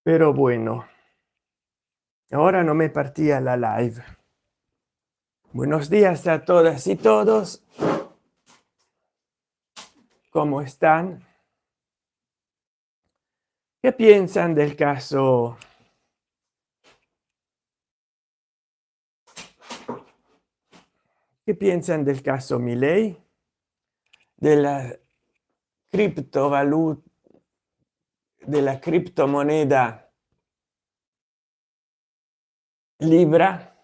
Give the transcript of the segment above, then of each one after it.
Pero bueno, ahora no me partía la live. Buenos días a todas y todos. ¿Cómo están? ¿Qué piensan del caso? ¿Qué piensan del caso Milei? De la criptovaluta, de la criptomoneda Libra,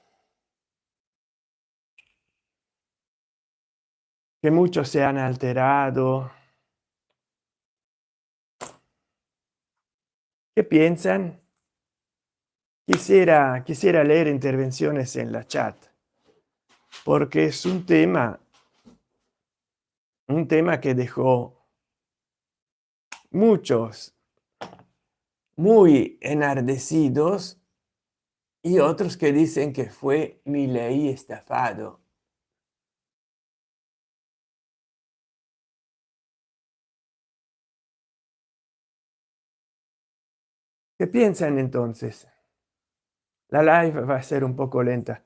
que muchos se han alterado. ¿Qué piensan? Quisiera leer intervenciones en la chat, porque es un tema que dejó muchos muy enardecidos y otros que dicen que fue Milei estafado. ¿Qué piensan entonces? La live va a ser un poco lenta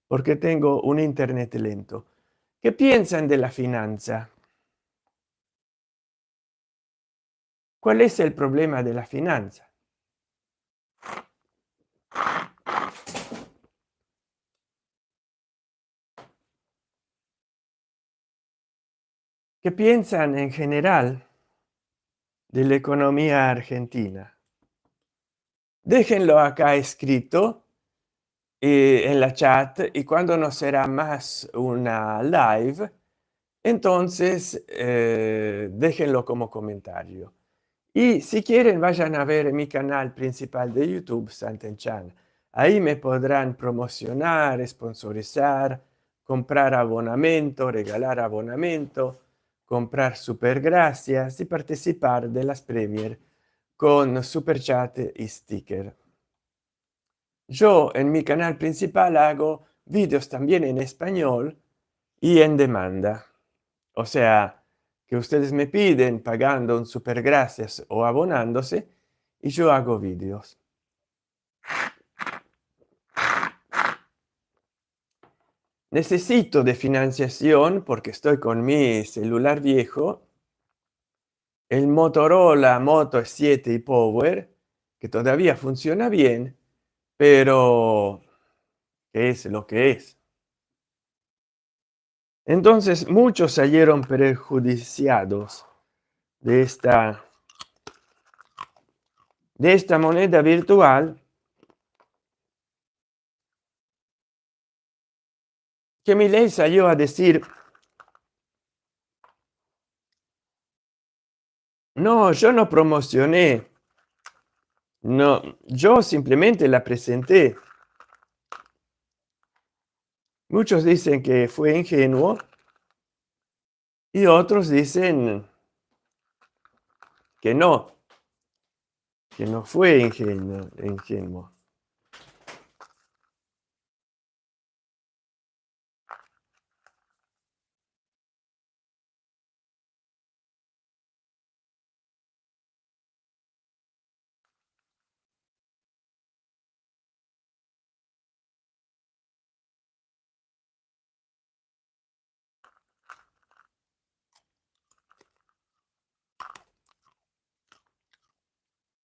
porque tengo un internet lento. ¿Qué piensan de la finanza? ¿Cuál es el problema de la finanza? ¿Qué piensan en general de la economía argentina? Déjenlo acá escrito en la chat, y cuando no será más una live, entonces déjenlo como comentario. Y si quieren, vayan a ver mi canal principal de YouTube, Santenchan. Ahí me podrán promocionar, sponsorizar, comprar abonamiento, regalar abonamiento, comprar supergracias y participar de las premier con super chat y sticker. Yo en mi canal principal hago vídeos también en español y en demanda. O sea, que ustedes me piden pagando un super gracias o abonándose y yo hago vídeos. Necesito de financiación porque estoy con mi celular viejo, el Motorola Moto 7 y Power, que todavía funciona bien, pero es lo que es. Entonces muchos salieron perjudiciados de esta moneda virtual que Milei salió a decir: no, yo no promocioné, no, yo simplemente la presenté. Muchos dicen que fue ingenuo y otros dicen que no fue ingenuo.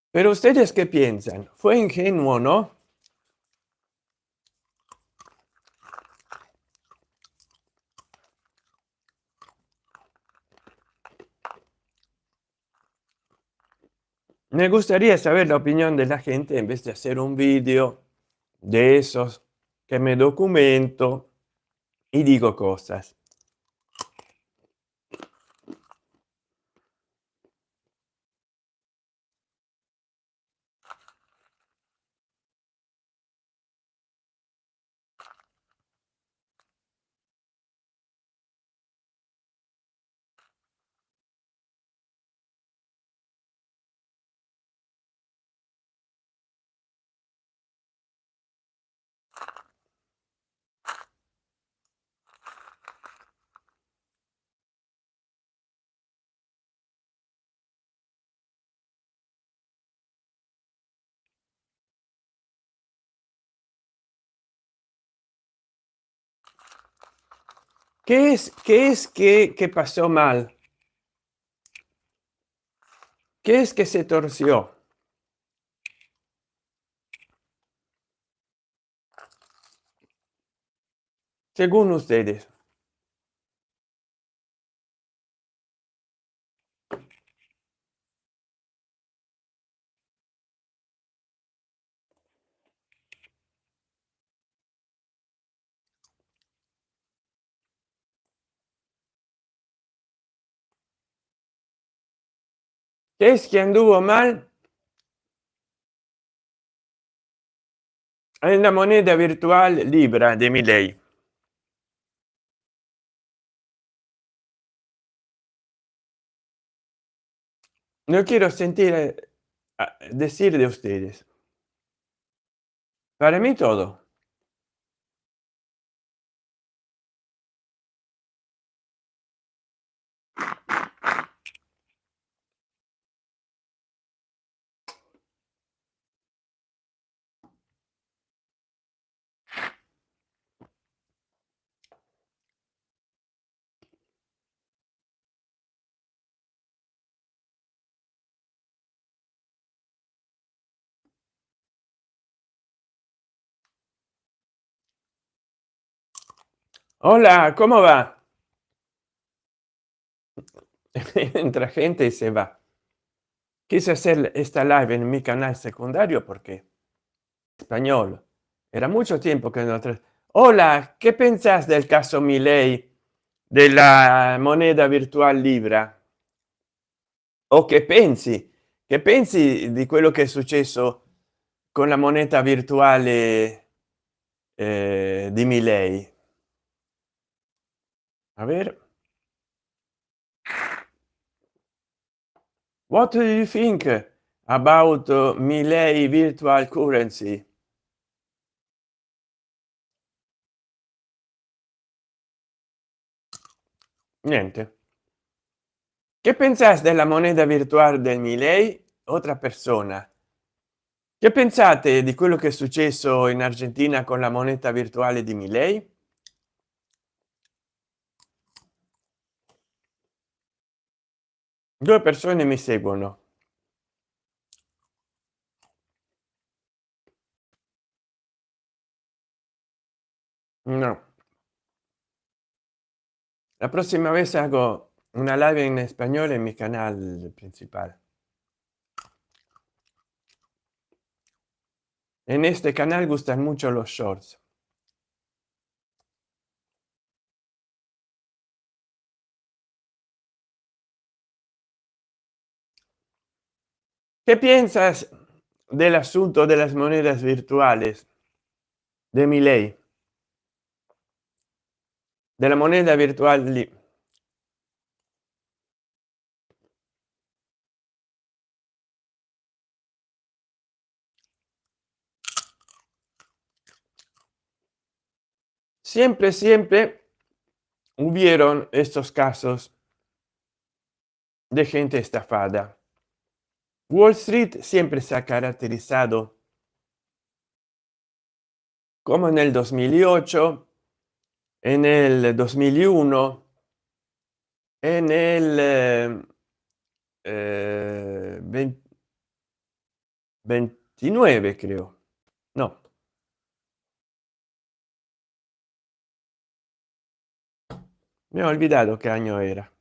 Pero ustedes, ¿qué piensan? ¿Fue ingenuo o no? Me gustaría saber la opinión de la gente en vez de hacer un vídeo de esos que me documento y digo cosas. ¿Qué pasó mal? ¿Qué es que se torció? Según ustedes. ¿Qué es que anduvo mal en la moneda virtual Libra de Milei? No quiero sentir decir de ustedes. Para mí todo. Hola, ¿cómo va? Entra gente y se va. Quise hacer esta live en mi canal secundario porque español. Era mucho tiempo que no. Hola, ¿qué pensás del caso Milei de la moneda virtual Libra? O che pensi di quello che è successo con la moneta virtuale di Milei? A ver. What do you think about Milei virtual currency? Niente. ¿Qué pensás della moneta virtuale del Milei? Otra persona. Che pensate di quello che è successo in Argentina con la moneta virtuale di Milei? Due persone mi seguono. No. La próxima vez hago una live en español en mi canal principal. En este canal gustan mucho los shorts. ¿Qué piensas del asunto de las monedas virtuales de Milei? De la moneda virtual siempre hubieron estos casos de gente estafada. Wall Street siempre se ha caracterizado como en el 2008, en el 2001, en el 29 creo. No, me he olvidado qué año era.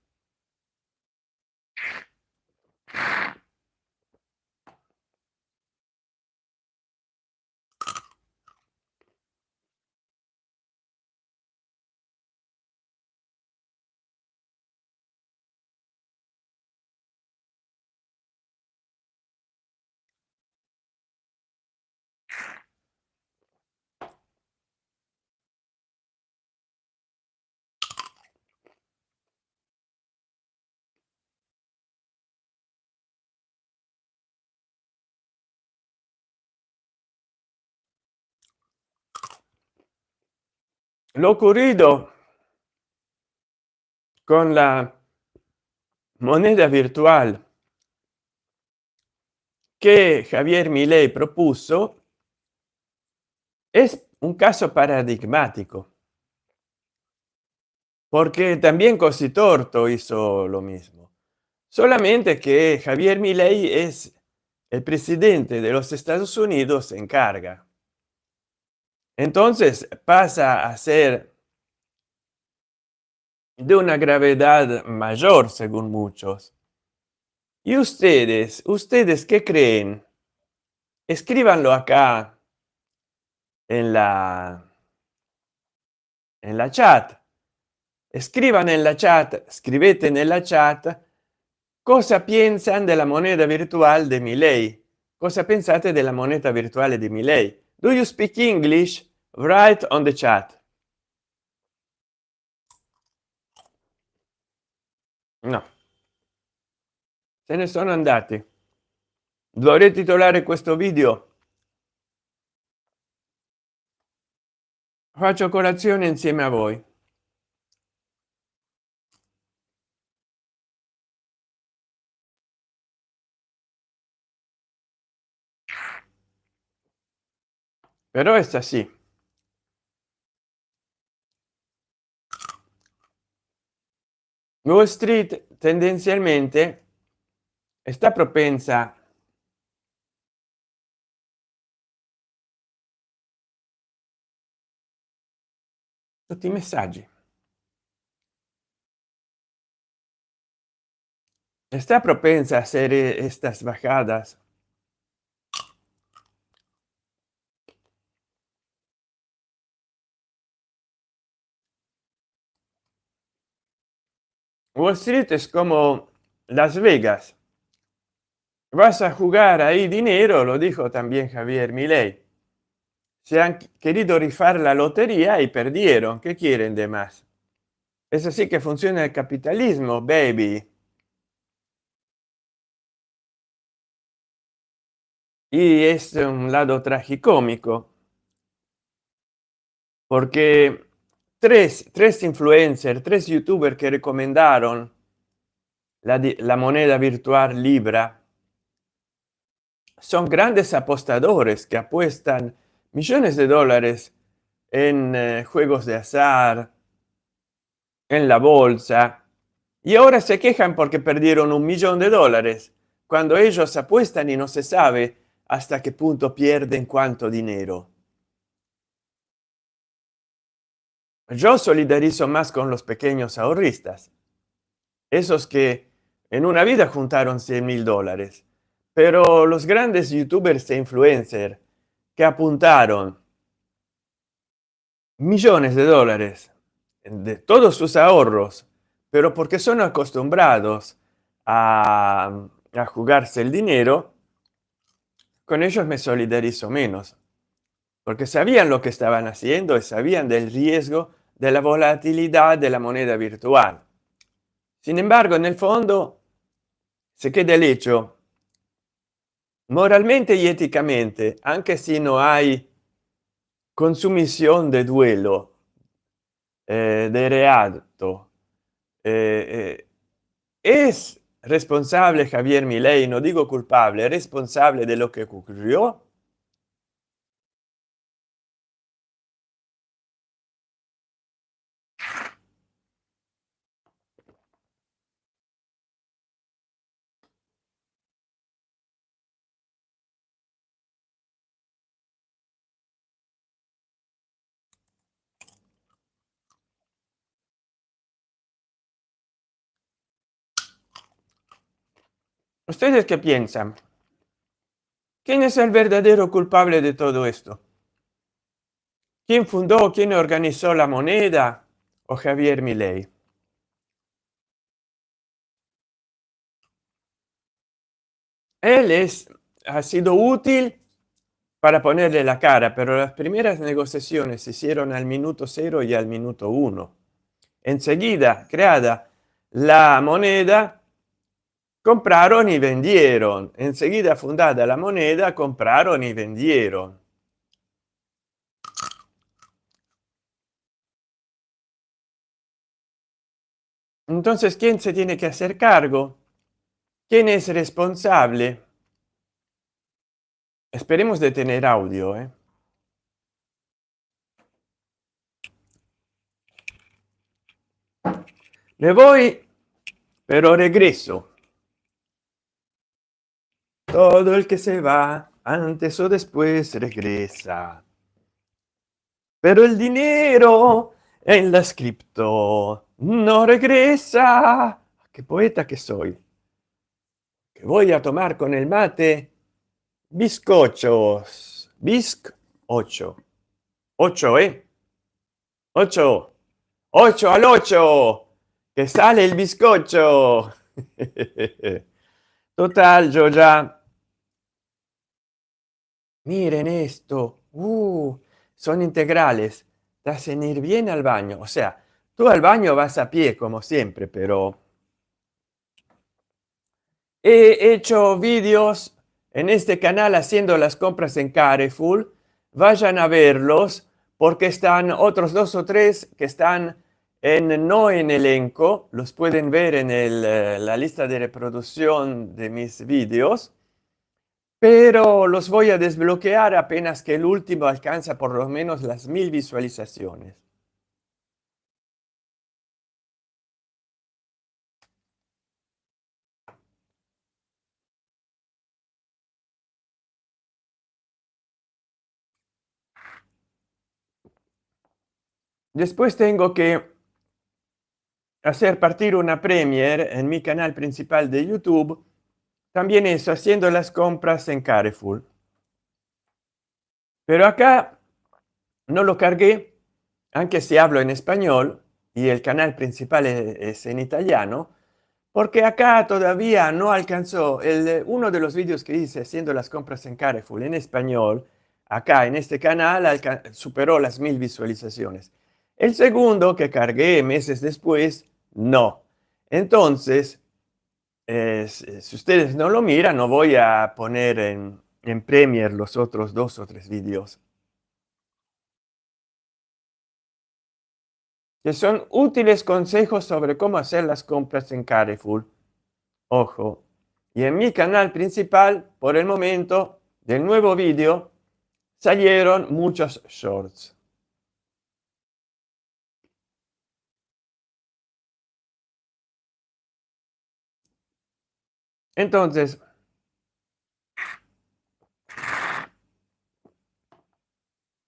Lo ocurrido con la moneda virtual que Javier Milei propuso es un caso paradigmático. porque también Cositorto hizo lo mismo. Solamente que Javier Milei es el presidente de los Estados Unidos en carga. Entonces pasa a ser de una gravedad mayor, según muchos. ¿Y ustedes qué creen? Escríbanlo acá en la chat. Escriban en la chat, scrivete nella chat cosa piensan della moneta virtual de Milei. Cosa pensate della moneta virtuale di Milei? Do you speak English? Write on the chat. No, se ne sono andati. Dovrei titolare questo video "Faccio colazione insieme a voi". Però è así. Wall Street tendenzialmente está propensa tutti i messaggi. Está propensa a hacer estas bajadas. Wall Street es como Las Vegas. Vas a jugar ahí dinero, lo dijo también Javier Milei. Se han querido rifar la lotería y perdieron. ¿Qué quieren de más? Es así que funciona el capitalismo, baby. Y es un lado tragicómico, porque tres influencers, tres youtubers que recomendaron la moneda virtual Libra, son grandes apostadores que apuestan millones de dólares en juegos de azar, en la bolsa, y ahora se quejan porque perdieron $1.000.000, cuando ellos apuestan y no se sabe hasta qué punto pierden cuánto dinero. Yo solidarizo más con los pequeños ahorristas, esos que en una vida juntaron $100.000, pero los grandes youtubers e influencers que apuntaron millones de dólares de todos sus ahorros, pero porque son acostumbrados a jugarse el dinero, con ellos me solidarizo menos, porque sabían lo que estaban haciendo y sabían del riesgo de la volatilidad de la moneda virtual. Sin embargo, en el fondo, se queda el hecho, moralmente y éticamente, aunque si no hay consumición de duelo, de reato, ¿es responsable Javier Milei? No digo culpable, responsable de lo que ocurrió. ¿Ustedes qué piensan? ¿Quién es el verdadero culpable de todo esto? ¿Quién fundó, quién organizó la moneda o Javier Milei? Ha sido útil para ponerle la cara, pero las primeras negociaciones se hicieron al minuto cero y al minuto uno. Enseguida creada la moneda, compraron y vendieron. Enseguida fundada la moneda, compraron y vendieron. Entonces, ¿quién se tiene que hacer cargo? ¿Quién es responsable? Esperemos de tener audio, ¿eh? Me voy, pero regreso. Todo el que se va, antes o después regresa. Pero el dinero en las cripto no regresa. Qué poeta que soy. Que voy a tomar con el mate bizcochos. Bisc 8. 8, 8. 8 al 8. Que sale el bizcocho. Total, yo ya. Miren esto. Son integrales. Te hacen ir bien al baño. O sea, tú al baño vas a pie como siempre, pero he hecho vídeos en este canal haciendo las compras en Carrefour. Vayan a verlos porque están otros dos o tres que están no en elenco. Los pueden ver en la lista de reproducción de mis vídeos. Pero los voy a desbloquear apenas que el último alcanza por lo menos las 1000 visualizaciones. Después tengo que hacer partir una Premiere en mi canal principal de YouTube. También eso, haciendo las compras en Carrefour. Pero acá no lo cargué, aunque si hablo en español y el canal principal es en italiano, porque acá todavía no alcanzó uno de los vídeos que hice haciendo las compras en Carrefour en español. Acá en este canal superó las 1000 visualizaciones. El segundo que cargué meses después, no. Entonces, si ustedes no lo miran, no voy a poner en Premiere los otros 2 o 3 vídeos. Que son útiles consejos sobre cómo hacer las compras en Carrefour. Ojo. Y en mi canal principal, por el momento, del nuevo vídeo, salieron muchos shorts. Entonces,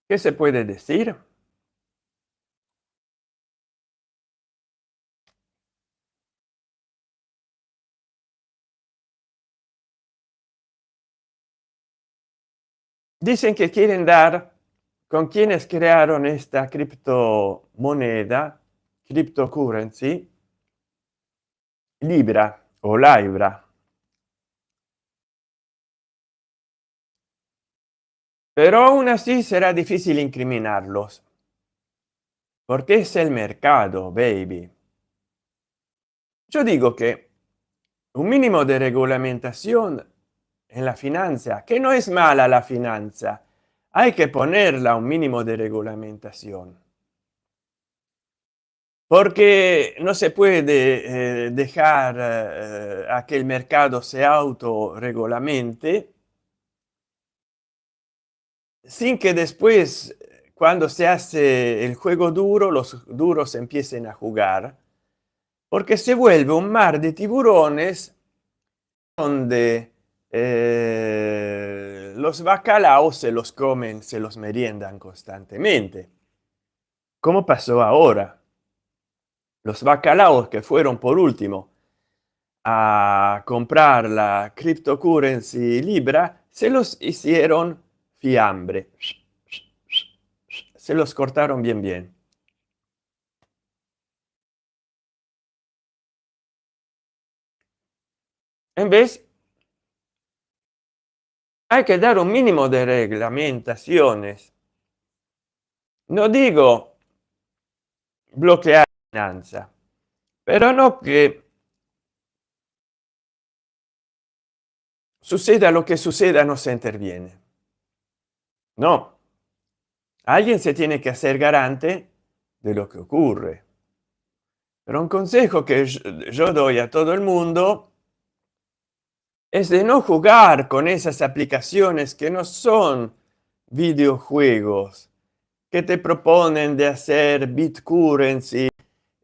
¿qué se puede decir? Dicen que quieren dar con quienes crearon esta criptomoneda, cryptocurrency, Libra o Libra. Pero aún así será difícil incriminarlos. Porque es el mercado, baby. Yo digo que un mínimo de regulamentación en la finanza, que no es mala la finanza, hay que ponerla un mínimo de regulamentación. Porque no se puede dejar a que el mercado se autorregulamente sin que después, cuando se hace el juego duro, los duros empiecen a jugar, porque se vuelve un mar de tiburones donde los bacalaos se los comen, se los meriendan constantemente. ¿Cómo pasó ahora? Los bacalaos que fueron por último a comprar la cryptocurrency Libra, se los hicieron fiambre. Se los cortaron bien bien. En vez, hay que dar un mínimo de reglamentaciones. No digo bloquear la finanza, pero no que suceda lo que suceda, no se interviene. No. Alguien se tiene que hacer garante de lo que ocurre. Pero un consejo que yo doy a todo el mundo es de no jugar con esas aplicaciones que no son videojuegos, que te proponen de hacer BitCurrency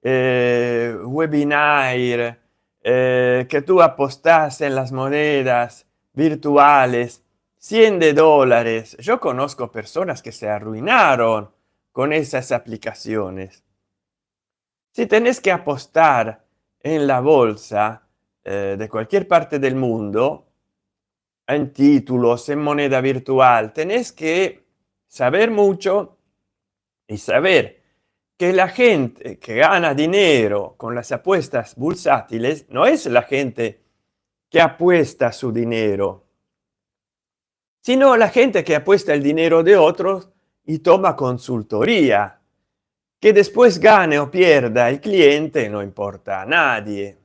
webinar, que tú apostas en las monedas virtuales, $100. Yo conozco personas que se arruinaron con esas aplicaciones. Si tenés que apostar en la bolsa de cualquier parte del mundo, en títulos, en moneda virtual, tenés que saber mucho y saber que la gente que gana dinero con las apuestas bursátiles no es la gente que apuesta su dinero, sino la gente que apuesta el dinero de otros y toma consultoría. Que después gane o pierda el cliente no importa a nadie.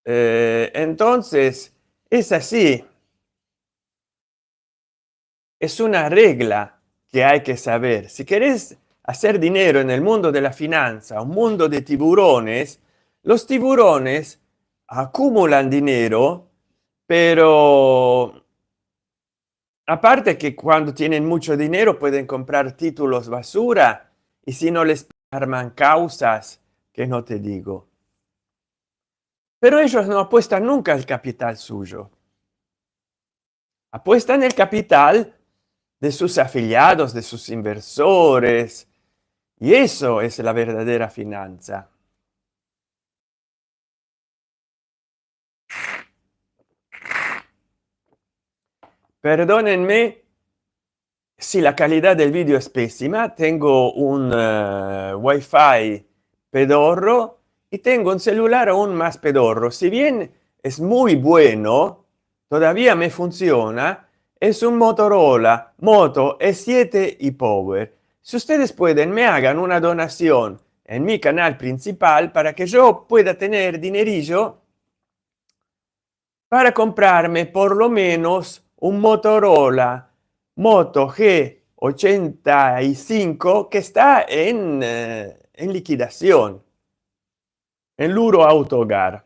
Entonces, es así. Es una regla que hay que saber. Si querés hacer dinero en el mundo de la finanza, un mundo de tiburones, los tiburones acumulan dinero, pero aparte que cuando tienen mucho dinero pueden comprar títulos basura y si no les arman causas, que no te digo. Pero ellos no apuestan nunca el capital suyo. Apuestan el capital de sus afiliados, de sus inversores. Y eso es la verdadera finanza. Perdónenme si la calidad del vídeo es pésima. Tengo un wifi pedorro y tengo un celular aún más pedorro. Si bien es muy bueno, todavía me funciona. Es un Motorola Moto E7 y Power. Si ustedes pueden, me hagan una donación en mi canal principal para que yo pueda tener dinerillo para comprarme por lo menos un Motorola Moto G85 que está en liquidación en Luro Autogar.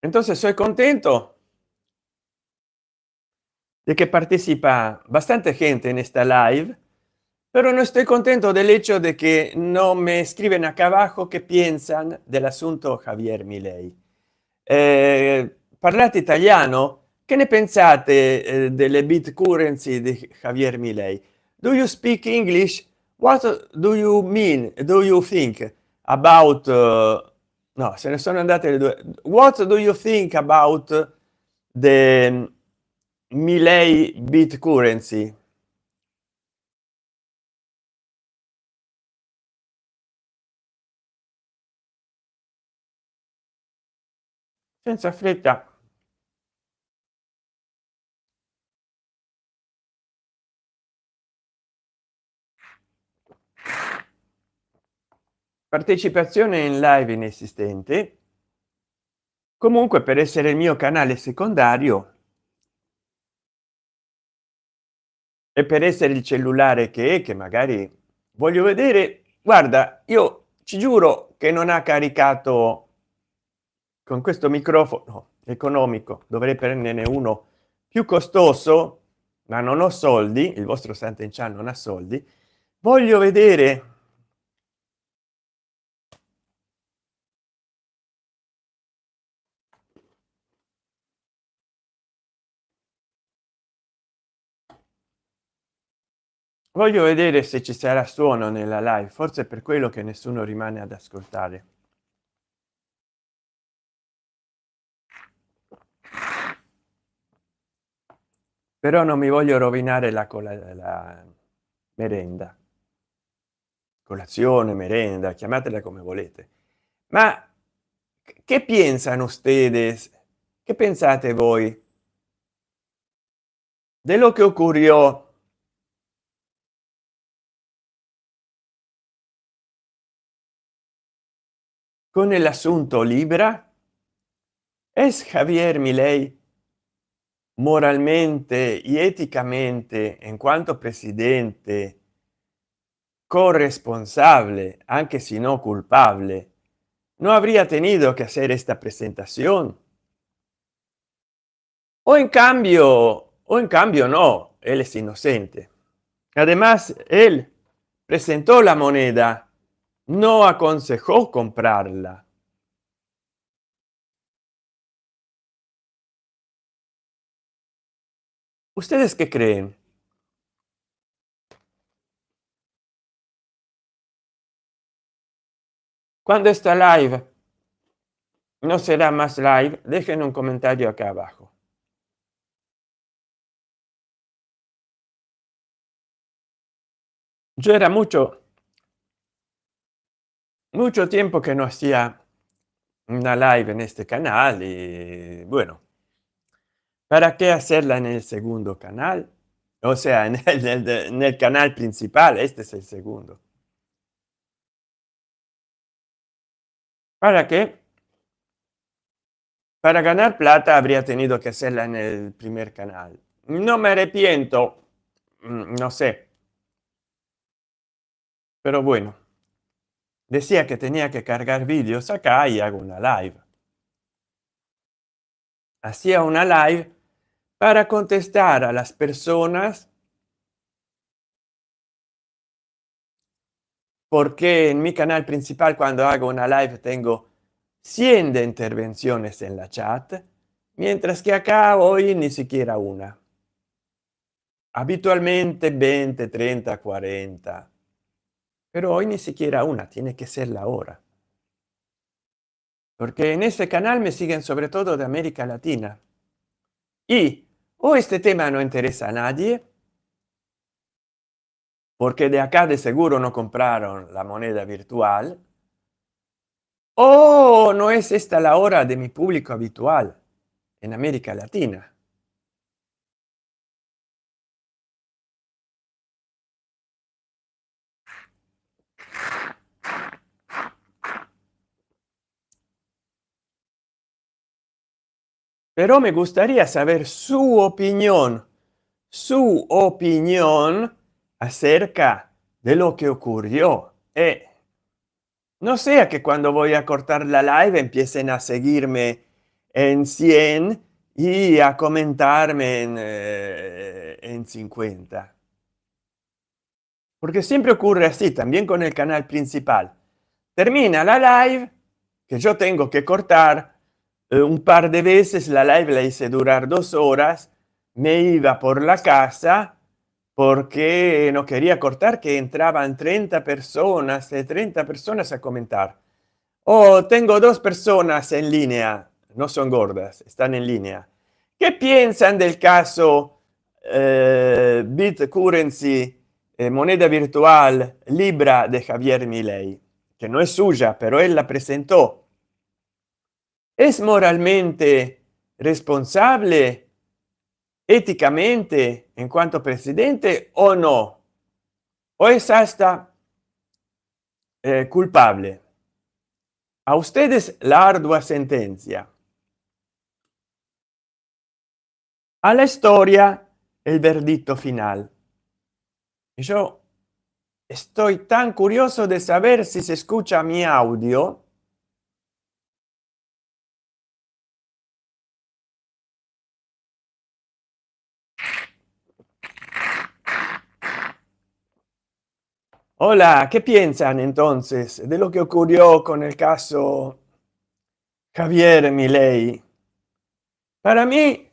Entonces soy contento de que participa bastante gente en esta live, pero no estoy contento del hecho de que no me escriben acá abajo qué piensan del asunto Javier Milei. Parlate italiano, che ne pensate delle bit currency di Javier Milei? Do you speak English? What do you mean? Do you think about no, se ne sono andate le due. What do you think about the Milei bit currency? Senza fretta. Partecipazione in live inesistente. Comunque, per essere il mio canale secondario e per essere il cellulare che è, che magari voglio vedere, guarda, io ci giuro che non ha caricato con questo microfono economico, dovrei prenderne uno più costoso, ma non ho soldi, il vostro Sant'Enchan non ha soldi. Voglio vedere. Voglio vedere se ci sarà suono nella live, forse è per quello che nessuno rimane ad ascoltare. Però non mi voglio rovinare la merenda, colazione, merenda, chiamatela come volete. Ma ¿qué piensan ustedes? ¿Qué pensate voi de lo que ocurrió con el asunto Libra? ¿Es Javier Milei moralmente y éticamente, en cuanto presidente, corresponsable, aunque si no culpable, no habría tenido que hacer esta presentación? o en cambio no, él es inocente. Además, él presentó la moneda, no aconsejó comprarla. ¿Ustedes qué creen? Cuando está live, no será más live, dejen un comentario acá abajo. Yo era mucho tiempo que no hacía una live en este canal y bueno, ¿para qué hacerla en el segundo canal? O sea, en el canal principal, este es el segundo. ¿Para qué? Para ganar plata habría tenido que hacerla en el primer canal. No me arrepiento, no sé, pero bueno, decía que tenía que cargar vídeos acá y hago una live. Hacía una live para contestar a las personas porque en mi canal principal cuando hago una live tengo 100 de intervenciones en la chat, mientras que acá hoy ni siquiera una. Habitualmente 20, 30, 40, pero hoy ni siquiera una, tiene que ser la hora. Porque en este canal me siguen sobre todo de América Latina. Y o este tema no interesa a nadie, porque de acá de seguro no compraron la moneda virtual, o no es esta la hora de mi público habitual en América Latina. Pero me gustaría saber su opinión acerca de lo que ocurrió. No sea que cuando voy a cortar la live empiecen a seguirme en 100 y a comentarme en 50. Porque siempre ocurre así, también con el canal principal. Termina la live, que yo tengo que cortar, un par de veces la live la hice durar 2 horas, me iba por la casa porque no quería cortar, que entraban 30 personas, 30 personas a comentar. Oh, tengo 2 personas en línea, no son gordas, están en línea. ¿Qué piensan del caso BitCurrency, moneda virtual Libra de Javier Milei? Que no es suya, pero él la presentó. ¿Es moralmente responsable, éticamente, en cuanto presidente o no? ¿O es hasta culpable? A ustedes la ardua sentencia. A la historia, el verdicto final. Yo estoy tan curioso de saber si se escucha mi audio. Hola, ¿qué piensan entonces de lo que ocurrió con el caso Javier Milei? Para mí,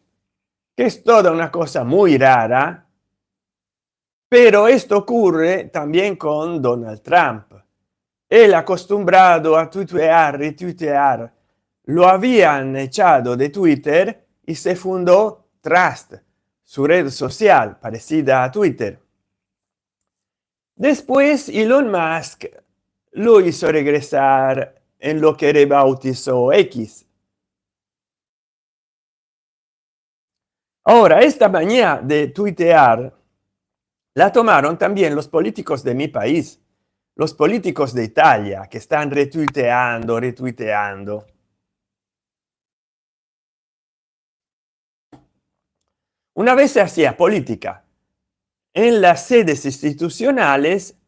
que es toda una cosa muy rara, pero esto ocurre también con Donald Trump. Él acostumbrado a tuitear, retuitear, lo habían echado de Twitter y se fundó Trust, su red social parecida a Twitter. Después Elon Musk lo hizo regresar en lo que rebautizó X. Ahora, esta manía de tuitear la tomaron también los políticos de mi país, los políticos de Italia, que están retuiteando, retuiteando. Una vez se hacía política en las sedes institucionales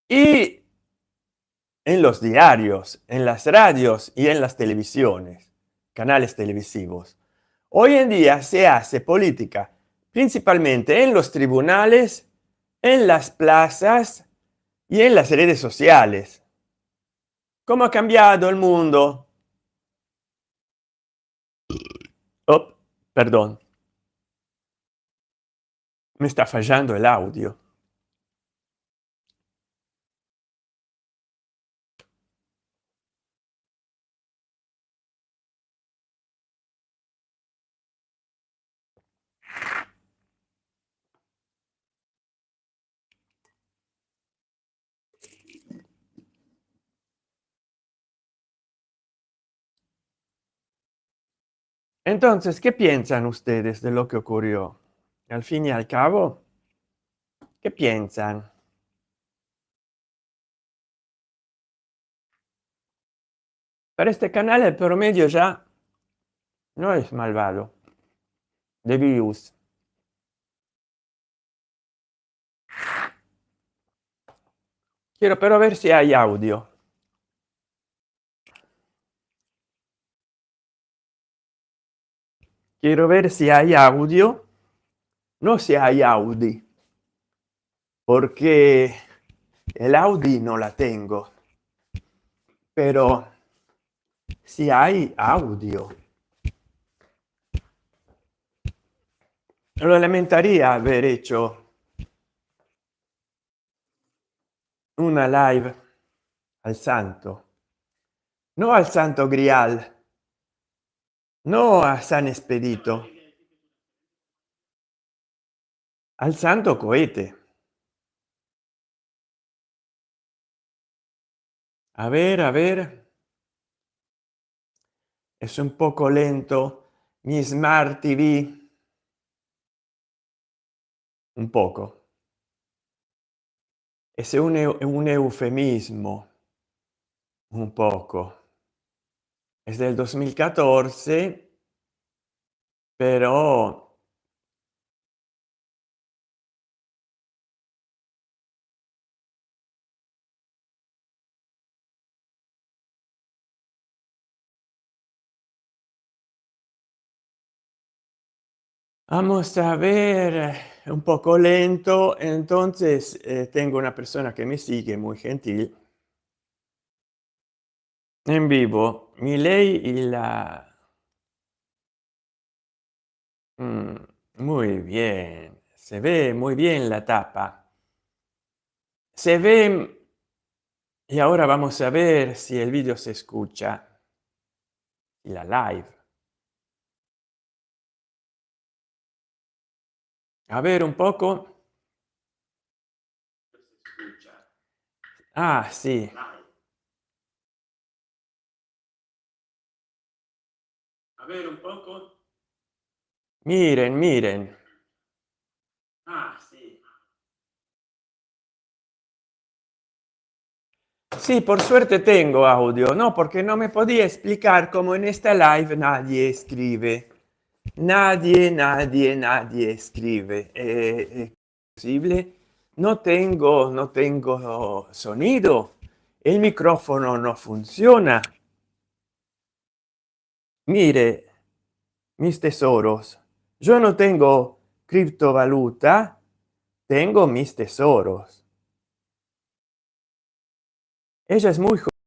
y en los diarios, en las radios y en las televisiones, canales televisivos. Hoy en día se hace política principalmente en los tribunales, en las plazas y en las redes sociales. ¿Cómo ha cambiado el mundo? Oh, perdón, me está fallando el audio. Entonces, ¿qué piensan ustedes de lo que ocurrió? Al fin y al cabo, ¿qué piensan? Para este canal el promedio ya no es malvado de views. Quiero pero ver si hay audio. Quiero ver si hay audio, no si hay Audi, porque el Audi no la tengo, pero si hay audio. Lo lamentaría haber hecho una live al santo, no al santo grial, no a San Expedito, al santo cohete. A ver, es un poco lento mi Smart TV, un poco. Es un eufemismo, un poco. Es del 2014, pero vamos a ver, un poco lento. Entonces, tengo una persona que me sigue, muy gentil, en vivo. Milei y la... Mm, muy bien, se ve muy bien la tapa. Se ve... Y ahora vamos a ver si el vídeo se escucha. Y la live. A ver un poco. Ah, sí. A ver un poco. Miren, miren. Ah, sí. Sí, por suerte tengo audio, ¿no? Porque no me podía explicar cómo en esta live nadie escribe. Nadie escribe. ¿Es posible? No tengo sonido. El micrófono no funciona. Mire, mis tesoros, yo no tengo criptovaluta, tengo mis tesoros. Ella es muy joven,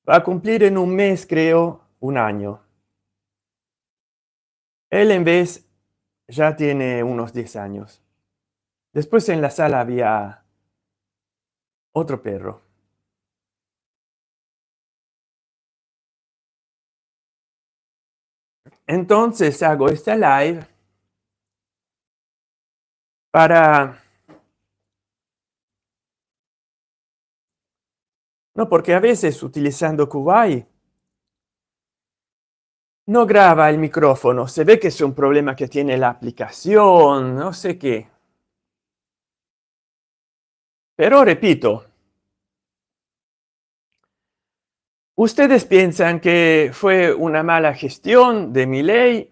va a cumplir en un mes, creo, un año. Él en vez ya tiene unos 10 años. Después en la sala había otro perro. Entonces hago esta live para... No, porque a veces utilizando Kuwait no graba el micrófono. Se ve que es un problema que tiene la aplicación, no sé qué. Pero repito, ¿ustedes piensan que fue una mala gestión de Milei?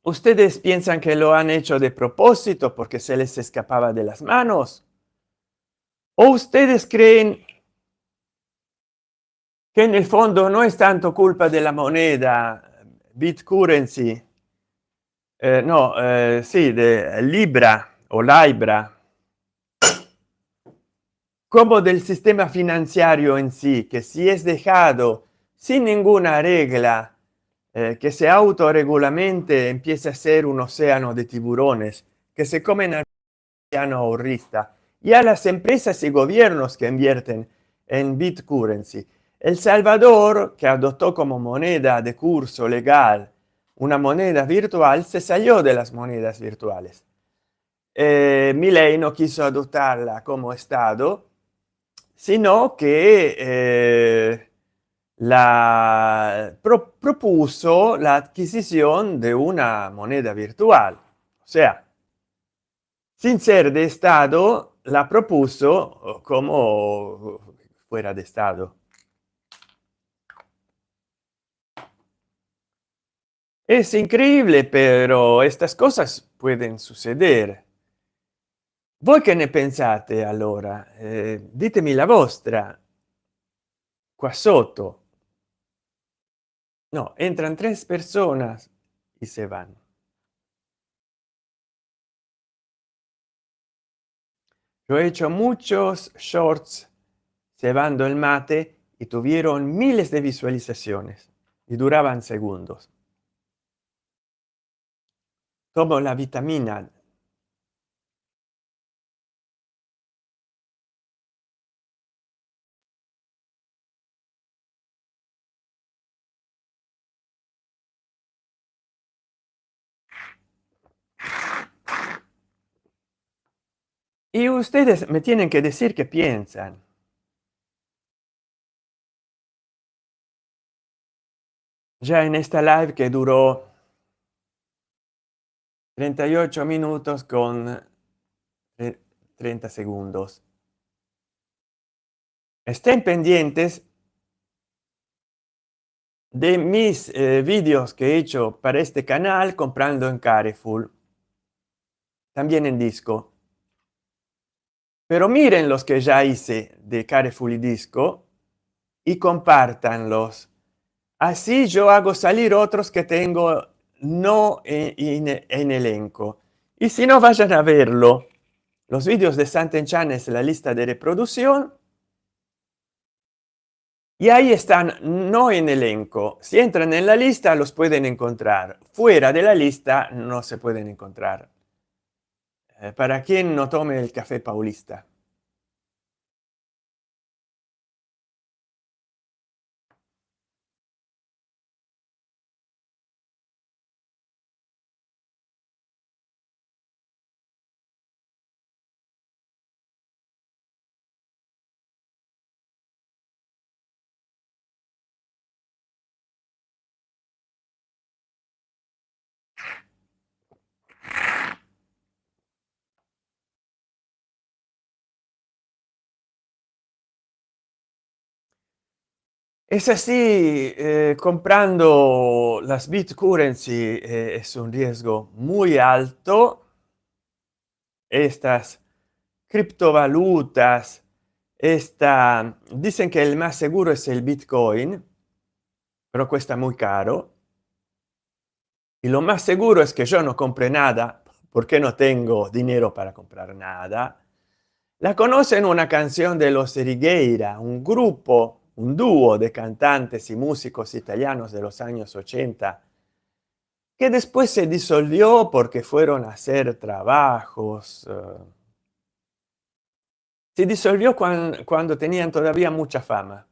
¿Ustedes piensan que lo han hecho de propósito porque se les escapaba de las manos? ¿O ustedes creen que en el fondo no es tanto culpa de la moneda? Bitcurrency, no, sí, de Libra o Libra, como del sistema financiero en sí, que si es dejado sin ninguna regla, que se autorregulamente, empieza a ser un océano de tiburones que se comen al piano ahorrista y a las empresas y gobiernos que invierten en Bitcurrency. El Salvador, que adoptó como moneda de curso legal una moneda virtual, se salió de las monedas virtuales. Milei no quiso adoptarla como Estado, sino que propuso la adquisición de una moneda virtual. O sea, sin ser de Estado, la propuso como fuera de Estado. Es increíble, pero estas cosas pueden suceder. Voi che ne pensate allora? Ditemi la vostra qua sotto. No, entran tres personas y se van. Yo he hecho muchos shorts cebando el mate y tuvieron miles de visualizaciones y duraban segundos. Tomo la vitamina. Y ustedes me tienen que decir qué piensan. Ya en esta live que duró 38 minutos con 30 segundos. Estén pendientes de mis vídeos que he hecho para este canal comprando en Carrefour, también en disco. Pero miren los que ya hice de Carrefour y disco y compártanlos. Así yo hago salir otros que tengo no en elenco. Y si no, vayan a verlo. Los vídeos de Santenchan es la lista de reproducción. Y ahí están, no en elenco. Si entran en la lista, los pueden encontrar. Fuera de la lista, no se pueden encontrar. Para quien no tome el café paulista. Es así, comprando las Bitcurrency es un riesgo muy alto. Estas criptovalutas, dicen que el más seguro es el Bitcoin, pero cuesta muy caro. Y lo más seguro es que yo no compre nada, porque no tengo dinero para comprar nada. La conocen una canción de Los Erigueira, un grupo, un dúo de cantantes y músicos italianos de los años 80, que después se disolvió porque fueron a hacer trabajos. Se disolvió cuando tenían todavía mucha fama.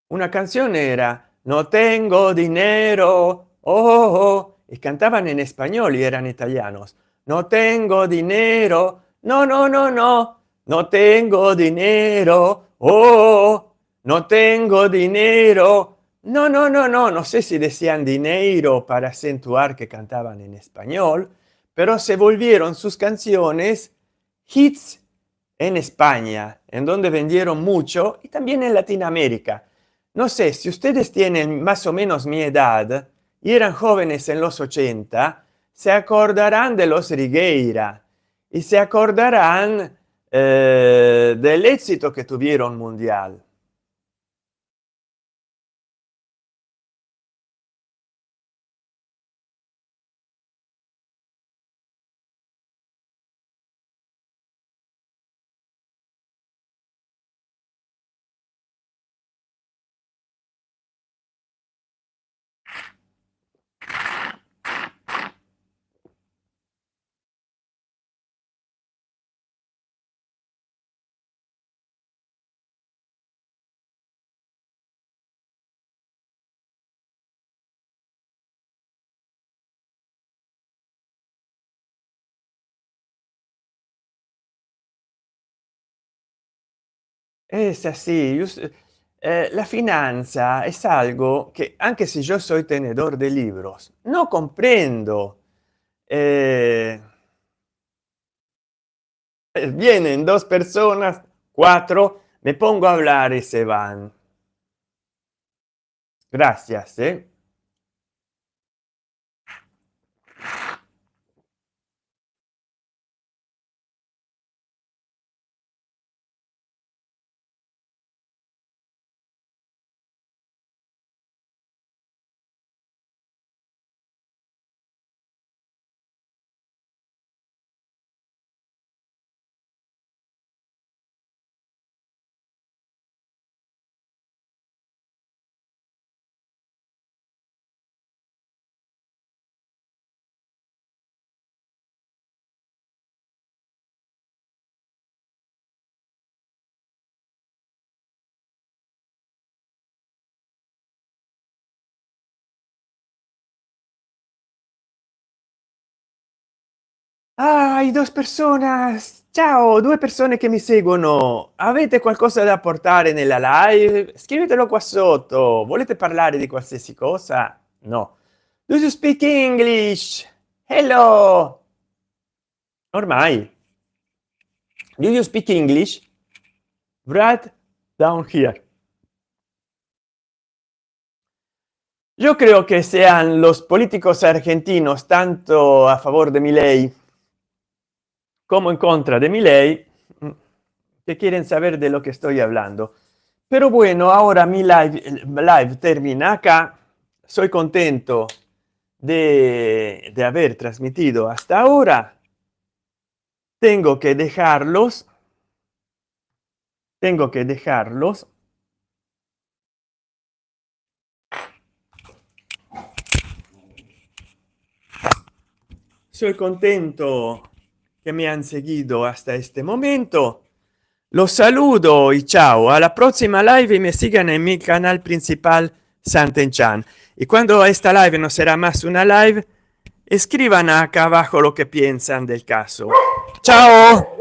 Una canción era No tengo dinero, oh, oh, y cantaban en español y eran italianos. No tengo dinero, no, no, no, no, no tengo dinero, oh, no tengo dinero, no, no, no, no, no sé si decían dinero para acentuar que cantaban en español, pero se volvieron sus canciones hits en España, en donde vendieron mucho, y también en Latinoamérica. No sé, si ustedes tienen más o menos mi edad y eran jóvenes en los 80, se acordarán de Los Rigueira y se acordarán del éxito que tuvieron mundial. es así. La finanza es algo que, aunque si yo soy tenedor de libros, no comprendo. Eh, vienen dos personas, cuatro, me pongo a hablar y se van. Gracias, ¿eh? Ah, hai dos personas. Ciao, due persone che mi seguono. Avete qualcosa da portare nella live? Scrivetelo qua sotto. Volete parlare di qualsiasi cosa? No. Do you speak English? Hello. Ormai. Do you speak English? Right down here. Yo creo que sean los políticos argentinos tanto a favor de Milei como en contra de Milei que quieren saber de lo que estoy hablando. Pero bueno, ahora mi live termina acá. Soy contento de haber transmitido hasta ahora. Tengo que dejarlos. Tengo que dejarlos. Soy contento que me han seguido hasta este momento. Los saludo y chao. A la próxima live y me sigan en mi canal principal Santenchan. Y cuando esta live no será más una live, escriban acá abajo lo que piensan del caso. Chao.